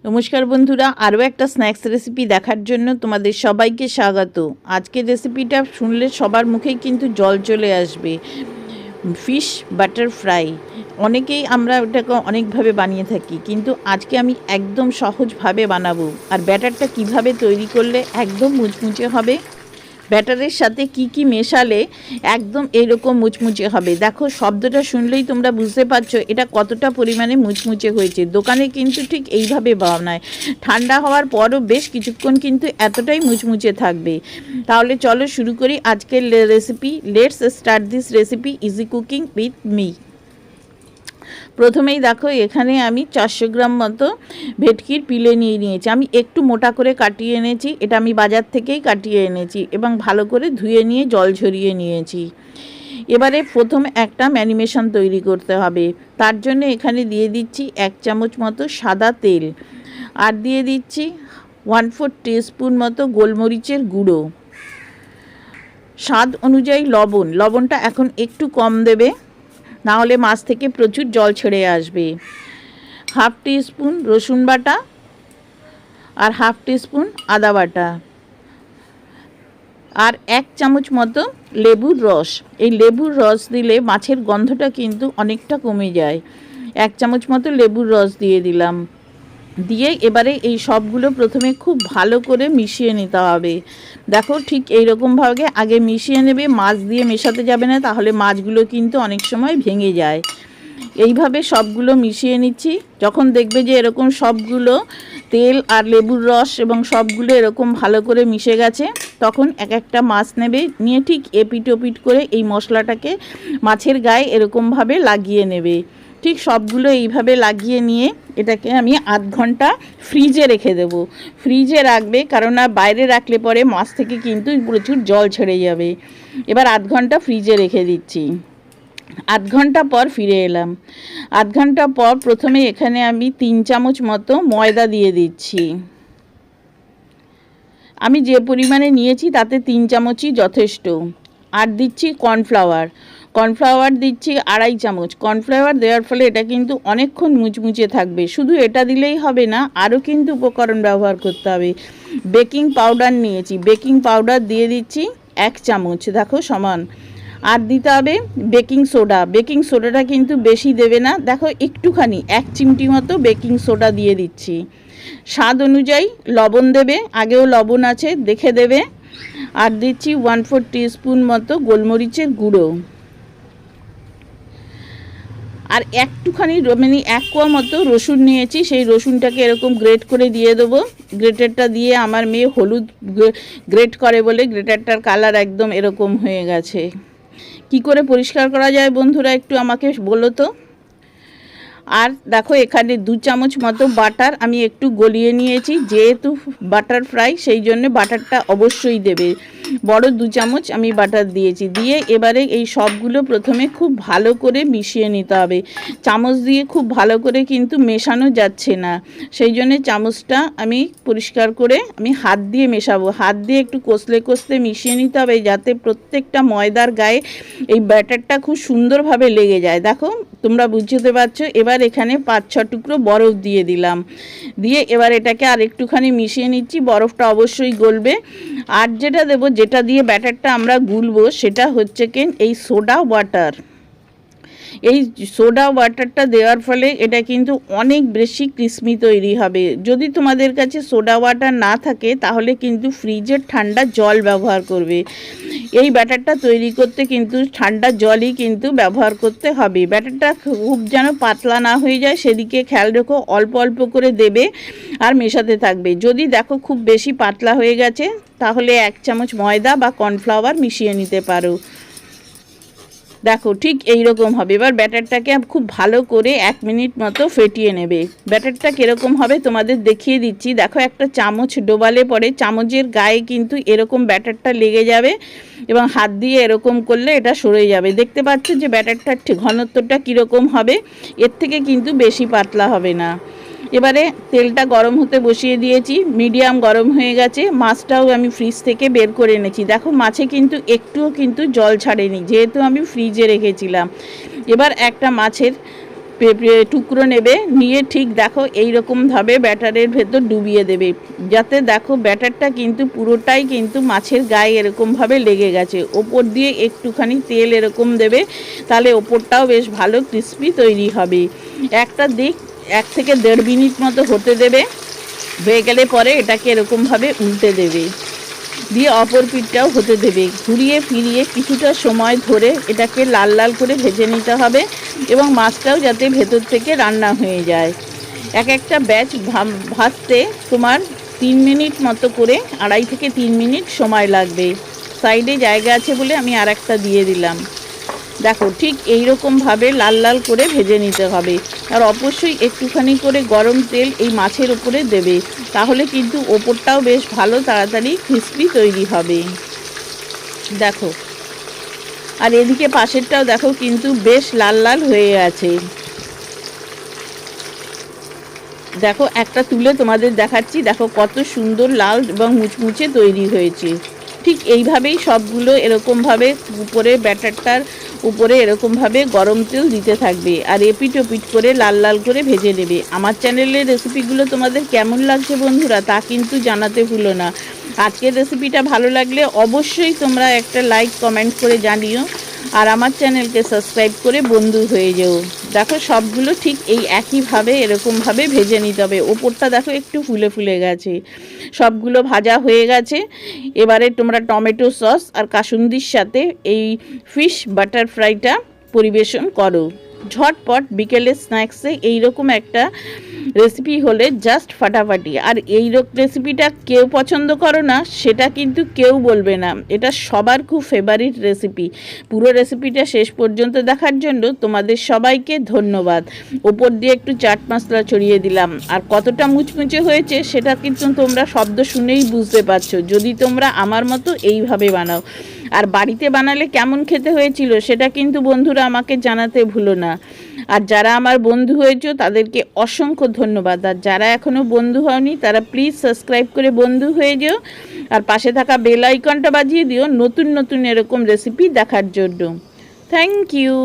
নমস্কার বন্ধুরা, আরও একটা স্ন্যাক্স রেসিপি দেখার জন্য তোমাদের সবাইকে স্বাগত। আজকের রেসিপিটা শুনলে সবার মুখেই কিন্তু জল চলে আসবে। Fish butter fry. অনেকেই আমরা ওটাকে অনেকভাবে বানিয়ে থাকি, কিন্তু আজকে আমি একদম সহজভাবে বানাবো। আর ব্যাটারটা কিভাবে তৈরি করলে একদম মুচমুচে হবে, ব্যাটারের সাথে কি কি মেশালে একদম এইরকম মুচমুচে হবে। দেখো, শব্দটা শুনলেই তোমরা বুঝতে পারছো এটা কতটা পরিমাণে মুচমুচে হয়েছে। দোকানে কিন্তু ঠিক এইভাবে বানায়, ঠান্ডা হওয়ার পরও বেশ কিছুক্ষণ কিন্তু এতটাই মুচমুচে থাকবে। তাহলে চলো শুরু করি আজকের recipe. Let's start this recipe easy cooking with me. প্রথমেই দেখো, এখানে আমি 400 গ্রাম মতো ভেটকির পিলে নিয়ে নিয়েছি। আমি একটু মোটা করে কাটিয়ে এনেছি, এটা আমি বাজার থেকেই কাটিয়ে এনেছি এবং ভালো করে ধুয়ে নিয়ে জল ঝরিয়ে নিয়েছি। এবারে প্রথমে একটা ম্যারিনেশন তৈরি করতে হবে। তার জন্য এখানে দিয়ে দিচ্ছি 1 চামচ মতো সাদা তেল, আর দিয়ে দিচ্ছি 1/4 টিস্পুন মতো গোলমরিচের গুঁড়ো, স্বাদ অনুযায়ী লবণটা এখন একটু কম দেবে, না হলে মাছ থেকে প্রচুর জল ছেড়ে আসবে। 1/2 টিস্পুন রসুন বাটা আর 1/2 টিস্পুন আদা বাটা, আর 1 চামচ মতো লেবুর রস। এই লেবুর রস দিলে মাছের গন্ধটা কিন্তু অনেকটা কমে যায়। 1 চামচ মতো লেবুর রস দিয়ে দিলাম। দিয়ে এবারে এই সবগুলো প্রথমে খুব ভালো করে মিশিয়ে নিতে হবে। দেখো, ঠিক এইরকমভাবে আগে মিশিয়ে নেবে, মাছ দিয়ে মেশাতে যাবে না, তাহলে মাছগুলো কিন্তু অনেক সময় ভেঙে যায়। এইভাবে সবগুলো মিশিয়ে নিচ্ছি। যখন দেখবে যে এরকম সবগুলো তেল আর লেবুর রস এবং সবগুলো এরকম ভালো করে মিশে গেছে, তখন এক একটা মাছ নেবে, নিয়ে ঠিক এপিট ওপিট করে এই মশলাটাকে মাছের গায়ে এরকমভাবে লাগিয়ে নেবে। ঠিক সবগুলো এইভাবে লাগিয়ে নিয়ে এটাকে আমি আধ ঘন্টা ফ্রিজে রেখে দেবো। ফ্রিজে রাখবে, কারণ বাইরে রাখলে পরে মাছ থেকে কিন্তু প্রচুর জল ছেড়ে যাবে। এবার আধ ঘন্টা ফ্রিজে রেখে দিচ্ছি। আধ ঘন্টা পর ফিরে এলাম। আধ ঘন্টা পর প্রথমে এখানে আমি 3 চামচ মতো ময়দা দিয়ে দিচ্ছি। আমি যে পরিমাণে নিয়েছি তাতে 3 চামচই যথেষ্ট। আর দিচ্ছি কর্নফ্লাওয়ার দিচ্ছি 2.5 চামচ। কর্নফ্লাওয়ার দেওয়ার ফলে এটা কিন্তু অনেকক্ষণ মুচমুচে থাকবে। শুধু এটা দিলেই হবে না, আরও কিন্তু উপকরণ ব্যবহার করতে হবে। বেকিং পাউডার নিয়েছি, বেকিং পাউডার দিয়ে দিচ্ছি 1 চামচ, দেখো সমান। আর দিতে হবে বেকিং সোডাটা কিন্তু বেশি দেবে না, দেখো একটুখানি 1 চিমটি মতো বেকিং সোডা দিয়ে দিচ্ছি। স্বাদ অনুযায়ী লবণ দেবে, আগেও লবণ আছে দেখে দেবে। আর দিচ্ছি 1/4 টিস্পুন মতো গোলমরিচের গুঁড়ো, আর একটুখানি মানে 1 কোয়া মতো রসুন নিয়েছি, সেই রসুনটাকে এরকম গ্রেট করে দিয়ে দেবো। গ্রেটারটা দিয়ে আমার মেয়ে হলুদ গ্রেট করে বলে গ্রেটারটার কালার একদম এরকম হয়ে গেছে। কি করে পরিষ্কার করা যায় বন্ধুরা, একটু আমাকে বলো তো। আর দেখো, এখানে 2 চামচ মতো বাটার আমি একটু গলিয়ে নিয়েছি, যেহেতু বাটার ফ্রাই সেই জন্য বাটারটা অবশ্যই দেবে। বড় 2 চামচ আমি বাটার দিয়েছি। দিয়ে এবারে এই সবগুলো প্রথমে খুব ভালো করে মিশিয়ে নিতে হবে। চামচ দিয়ে খুব ভালো করে কিন্তু মেশানো যাচ্ছে না, সেই জন্যে চামচটা আমি পরিষ্কার করে আমি হাত দিয়ে মেশাবো। হাত দিয়ে একটু কষলে মিশিয়ে নিতে হবে, যাতে প্রত্যেকটা ময়দার গায়ে এই ব্যাটারটা খুব সুন্দরভাবে লেগে যায়। দেখো, তোমরা বুঝতে পারছো। এবার এখানে 5-6 টুকরো বরফ দিয়ে দিলাম। দিয়ে এবার এটাকে আর একটুখানি মিশিয়ে নিচ্ছি। বরফটা অবশ্যই গলবে। আর যেটা দিয়ে ব্যাটারটা আমরা গুলবো সেটা হচ্ছে কি এই সোডা ওয়াটার। এই সোডা ওয়াটারটা দেওয়ার ফলে এটা কিন্তু অনেক বেশি ক্রিসপি তৈরি হবে। যদি তোমাদের কাছে সোডা ওয়াটার না থাকে তাহলে কিন্তু ফ্রিজের ঠান্ডা জল ব্যবহার করবে। এই ব্যাটারটা তৈরি করতে কিন্তু ঠান্ডা জলই কিন্তু ব্যবহার করতে হবে। ব্যাটারটা খুব যেন পাতলা না হয়ে যায় সেদিকে খেয়াল রেখো। অল্প অল্প করে দেবে আর মেশাতে থাকবে। যদি দেখো খুব বেশি পাতলা হয়ে গেছে তাহলে 1 চামচ ময়দা বা কর্নফ্লাওয়ার মিশিয়ে নিতে পারো। দেখো, ঠিক এই রকম হবে। এবার ব্যাটারটাকে খুব ভালো করে 1 মিনিট মতো ফেটিয়ে নেবে। ব্যাটারটা কীরকম হবে তোমাদের দেখিয়ে দিচ্ছি। দেখো, একটা চামচ ডোবালে পরে চামচের গায়ে কিন্তু এরকম ব্যাটারটা লেগে যাবে এবং হাত দিয়ে এরকম করলে এটা সরে যাবে। দেখতে পাচ্ছ যে ব্যাটারটার ঘনত্বটা কীরকম হবে, এর থেকে কিন্তু বেশি পাতলা হবে না। এবারে তেলটা গরম হতে বসিয়ে দিয়েছি, মিডিয়াম গরম হয়ে গেছে। মাছটাও আমি ফ্রিজ থেকে বের করে এনেছি। দেখো, মাছে কিন্তু একটুও কিন্তু জল ছাড়েনি, যেহেতু আমি ফ্রিজে রেখেছিলাম। এবার একটা মাছের টুকরো নেবে, নিয়ে ঠিক দেখো এইরকমভাবে ব্যাটারের ভেতর ডুবিয়ে দেবে, যাতে দেখো ব্যাটারটা কিন্তু পুরোটাই কিন্তু মাছের গায়ে এরকমভাবে লেগে গেছে। ওপর দিয়ে একটুখানি তেল এরকম দেবে, তাহলে ওপরটাও বেশ ভালো ক্রিস্পি তৈরি হবে। একটা দিক 1 থেকে 1.5 মিনিট মতো হতে দেবে, হয়ে গেলে পরে এটাকে এরকমভাবে উল্টে দেবে, দিয়ে অপর পিঠটাও হতে দেবে। ঘুরিয়ে ফিরিয়ে কিছুটা সময় ধরে এটাকে লাল লাল করে ভেজে নিতে হবে, এবং মাছটাও যাতে ভেতর থেকে রান্না হয়ে যায়। এক একটা ব্যাচ ভাজতে তোমার 3 মিনিট মতো করে, 2.5 থেকে 3 মিনিট সময় লাগবে। সাইডে জায়গা আছে বলে আমি আর একটা দিয়ে দিলাম। দেখো ঠিক এইরকমভাবে লাল লাল করে ভেজে নিতে হবে, আর অবশ্যই একটুখানি করে গরম তেল এই মাছের উপরে দেবে, তাহলে কিন্তু ওপরটাও বেশ ভালো তাড়াতাড়ি ক্রিস্পি তৈরি হবে। দেখো, আর এদিকে পাশেরটাও দেখো কিন্তু বেশ লাল লাল হয়ে আছে। দেখো একটা তুলে তোমাদের দেখাচ্ছি, দেখো কত সুন্দর লাল এবং মুচমুচে তৈরি হয়েছে। ঠিক এইভাবেই সবগুলো এরকমভাবে উপরে ব্যাটারটার উপরে এরকমভাবে গরম তেল দিতে থাকবে, আর এপিট ওপিট করে লাল লাল করে ভেজে নেবে। আমার চ্যানেলের রেসিপিগুলো তোমাদের কেমন লাগছে বন্ধুরা, তা কিন্তু জানাতে ভুলো না। আজকের রেসিপিটা ভালো লাগলে অবশ্যই তোমরা একটা লাইক কমেন্ট করে জানিও, আর আমার চ্যানেলকে সাবস্ক্রাইব করে বন্ধু হয়ে যেও। দেখো সবগুলো ঠিক এই একইভাবে এরকমভাবে ভেজে নিতে হবে। ওপরটা দেখো একটু ফুলে ফুলে গেছে। সবগুলো ভাজা হয়ে গেছে। এবারে তোমরা টমেটো সস আর কাসুন্দির সাথে এই ফিশ বাটার ফ্রাইটা পরিবেশন করো। ঝটপট বিকেলের স্ন্যাক্সে এইরকম একটা রেসিপি হলে জাস্ট ফাটাফাটি। আর এই রেসিপিটা কেউ পছন্দ করো না সেটা কিন্তু কেউ বলবে না, এটা সবার খুব ফেভারিট রেসিপি। পুরো রেসিপিটা শেষ পর্যন্ত দেখার জন্য তোমাদের সবাইকে ধন্যবাদ। ওপর দিয়ে একটু চাট মশলা ছড়িয়ে দিলাম, আর কতটা মুচমুচে হয়েছে সেটা কিন্তু তোমরা শব্দ শুনেই বুঝতে পারছো, যদি তোমরা আমার মতো এইভাবে বানাও। আর বাড়িতে বানালে কেমন খেতে হয়েছিল সেটা কিন্তু বন্ধুরা আমাকে জানাতে ভুলো না। আর যারা আমার বন্ধু হয়েছো তাদেরকে অসংখ্য ধন্যবাদ, আর যারা এখনও বন্ধু হওনি তারা প্লিজ সাবস্ক্রাইব করে বন্ধু হয়ে যেও, আর পাশে থাকা বেল আইকনটা বাজিয়ে দিও নতুন নতুন এরকম রেসিপি দেখার জন্য। Thank you.